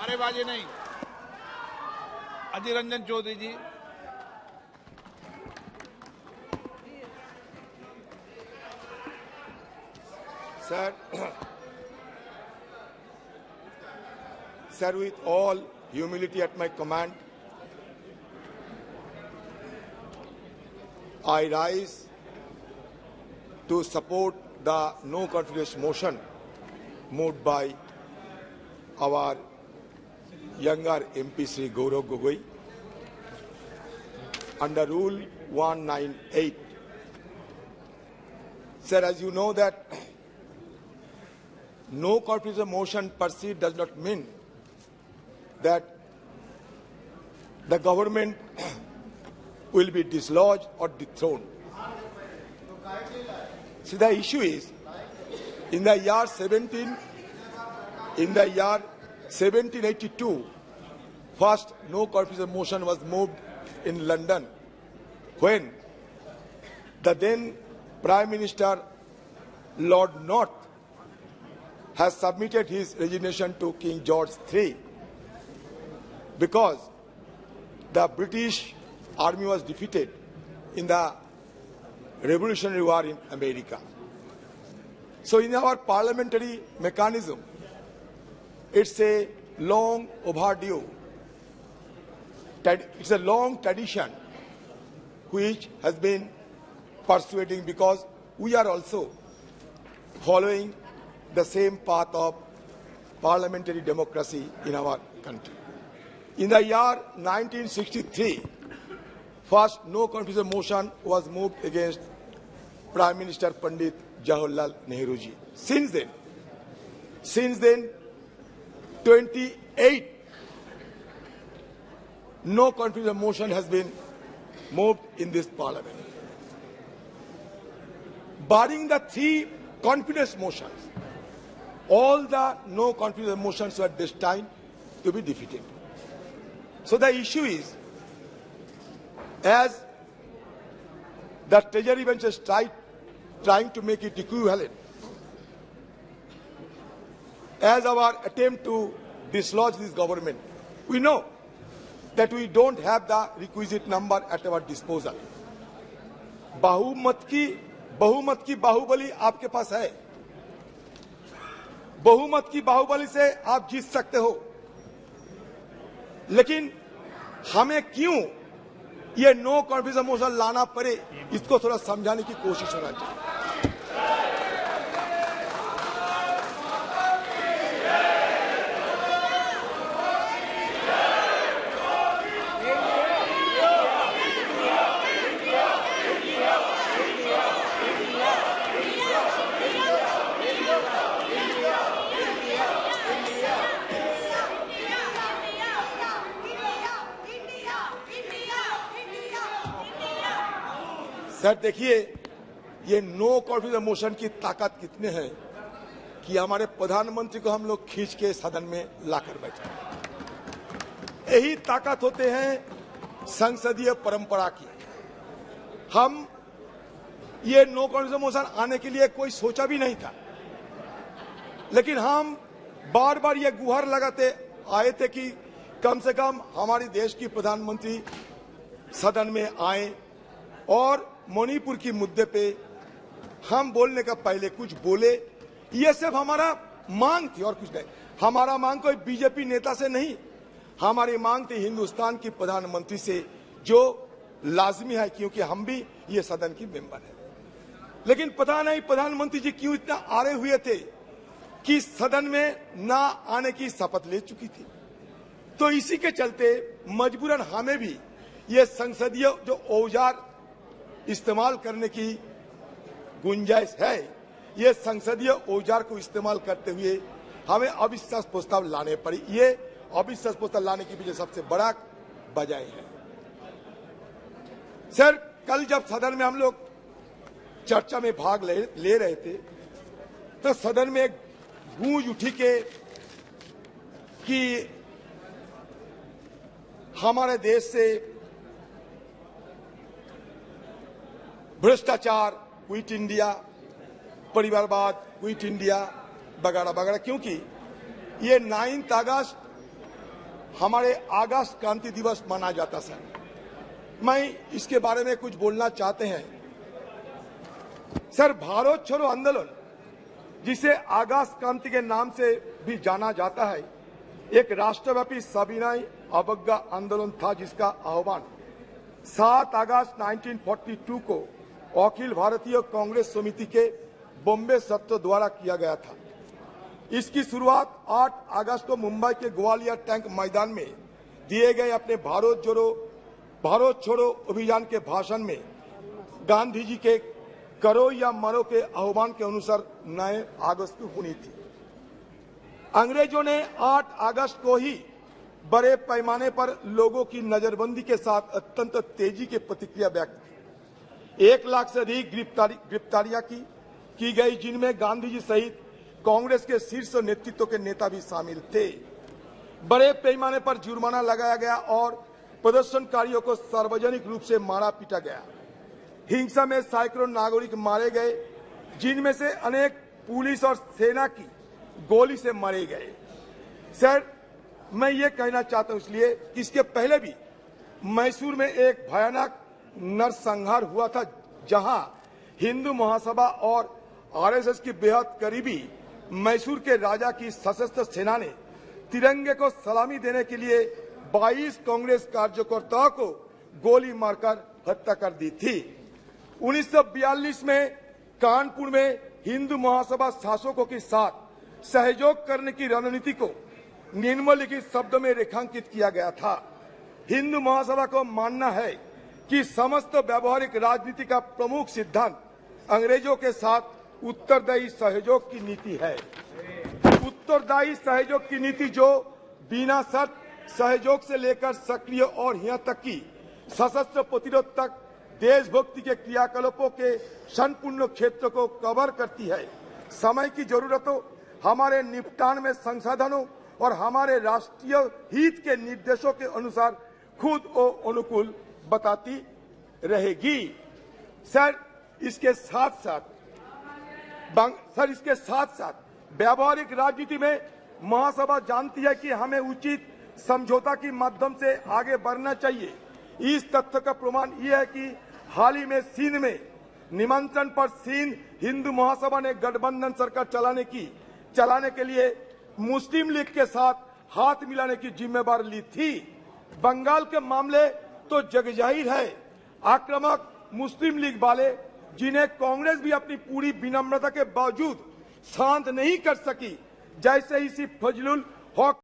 नारेबाजी नहीं। अधीर रंजन चौधरी जी। Sir, with all humility at my command, I rise to support the no confidence motion moved by our younger MP Sri Gaurav Gogoi under Rule 198. Sir, as you know that no confidence motion per se does not mean that the government will be dislodged or dethroned. See, the issue is, in the year 1782, first no confidence motion was moved in London when the then Prime Minister Lord North has submitted his resignation to King George III because the British army was defeated in the Revolutionary War in America. So in our parliamentary mechanism, it's a long overdue, it's a long tradition which has been persuading because we are also following the same path of parliamentary democracy in our country. In the year 1963, first no confidence motion was moved against Prime Minister Pandit Jawaharlal Nehru ji. Since then, 28 no confidence motion has been moved in this parliament. Barring the 3 confidence motions, all the no confidence motions were destined to be defeated. So the issue is, as the Treasury bench is trying to make it equivalent, as our attempt to dislodge this government, we know that we don't have the requisite number at our disposal. बहुमत की बाहुबली आपके पास है, बहुमत की बाहुबली से आप जीत सकते हो, लेकिन हमें क्यों ये नो कॉन्फिडेंस मोशन लाना पड़े, इसको थोड़ा समझाने की कोशिश होना चाहिए। सर देखिए, ये नो कॉन्फिडेंस मोशन की ताकत कितने हैं कि हमारे प्रधानमंत्री को हम लोग खींच के सदन में लाकर बैठे। यही ताकत होते हैं संसदीय परंपरा की। हम ये नो कॉन्फिडेंस मोशन आने के लिए कोई सोचा भी नहीं था, लेकिन हम बार बार ये गुहार लगाते आए थे कि कम से कम हमारे देश की प्रधानमंत्री सदन में आए और मणिपुर की मुद्दे पे हम बोलने का पहले कुछ बोले। ये सिर्फ हमारा मांग थी और कुछ नहीं। हमारा मांग कोई बीजेपी नेता से नहीं, हमारी मांग थी हिंदुस्तान की प्रधानमंत्री से, जो लाजमी है क्योंकि हम भी ये सदन की मेंबर है। लेकिन पता नहीं प्रधानमंत्री जी क्यों इतना आड़े हुए थे कि सदन में ना आने की शपथ ले चुकी थी। तो इसी के चलते मजबूरन हमें भी ये संसदीय जो औजार इस्तेमाल करने की गुंजाइश है, ये संसदीय औजार को इस्तेमाल करते हुए हमें अविश्वास प्रस्ताव लाने पड़ी। ये अविश्वास प्रस्ताव लाने की पीछे सबसे बड़ा वजह है। सर, कल जब सदन में हम लोग चर्चा में भाग ले रहे थे तो सदन में एक गूंज उठी कि हमारे देश से भ्रष्टाचार, क्विट इंडिया, परिवारवाद, क्विट इंडिया वगैरह वगैरह, क्योंकि ये 9 अगस्त हमारे अगस्त क्रांति दिवस मनाया जाता सर। मैं इसके बारे में कुछ बोलना चाहते हैं सर। भारत छोड़ो आंदोलन, जिसे अगस्त क्रांति के नाम से भी जाना जाता है, एक राष्ट्रव्यापी सविनय अवज्ञा आंदोलन था जिसका आह्वान 7 अगस्त 1942 को अखिल भारतीय कांग्रेस समिति के बॉम्बे सत्र द्वारा किया गया था। इसकी शुरुआत 8 अगस्त को मुंबई के ग्वालियर टैंक मैदान में दिए गए अपने भारत छोड़ो अभियान के भाषण में गांधी जी के करो या मरो के आह्वान के अनुसार 9 अगस्त को हुई थी। अंग्रेजों ने 8 अगस्त को ही बड़े पैमाने पर लोगों की नजरबंदी के साथ अत्यंत तेजी की प्रतिक्रिया व्यक्त की। 1 लाख से अधिक गिरफ्तारियां की गई, जिनमें गांधी जी सहित कांग्रेस के शीर्ष नेतृत्व के नेता भी शामिल थे। बड़े पैमाने पर जुर्माना लगाया गया और प्रदर्शनकारियों को सार्वजनिक रूप से मारा पीटा गया। हिंसा में सैकड़ों नागरिक मारे गए, जिनमें से अनेक पुलिस और सेना की गोली से मारे गए। सर, मैं ये कहना चाहता हूं इसलिए कि इसके पहले भी मैसूर में एक भयानक नरसंहार हुआ था, जहां हिंदू महासभा और आरएसएस की बेहद करीबी मैसूर के राजा की सशस्त्र सेना ने तिरंगे को सलामी देने के लिए 22 कांग्रेस कार्यकर्ताओं को गोली मारकर हत्या कर दी थी। 1942 में कानपुर में हिंदू महासभा शासकों के साथ सहयोग करने की रणनीति को निम्नलिखित शब्दों में रेखांकित किया गया था। हिंदू महासभा को मानना है कि समस्त व्यवहारिक राजनीति का प्रमुख सिद्धांत अंग्रेजों के साथ उत्तरदायी सहयोग की नीति है। उत्तरदायी सहयोग की नीति जो बिना शर्त सहयोग से लेकर सक्रिय और यहाँ तक कि सशस्त्र प्रतिरोध तक देशभक्ति के क्रियाकलापों के संपूर्ण क्षेत्र को कवर करती है। समय की जरूरतों, हमारे निपटान में संसाधनों और हमारे राष्ट्रीय हित के निर्देशों के अनुसार खुद को अनुकूल बताती रहेगी। सर, इसके साथ साथ व्यावहारिक राजनीति में महासभा जानती है कि हमें उचित समझौता के माध्यम से आगे बढ़ना चाहिए। इस तथ्य का प्रमाण यह है कि हाल ही में सिंध में निमंत्रण पर सिंध हिंदू महासभा ने गठबंधन सरकार चलाने के लिए मुस्लिम लीग के साथ हाथ मिलाने की जिम्मेदारी ली थी। बंगाल के मामले तो जगजाहिर है, आक्रामक मुस्लिम लीग वाले, जिन्हें कांग्रेस भी अपनी पूरी विनम्रता के बावजूद शांत नहीं कर सकी, जैसे इसी फजलुल हक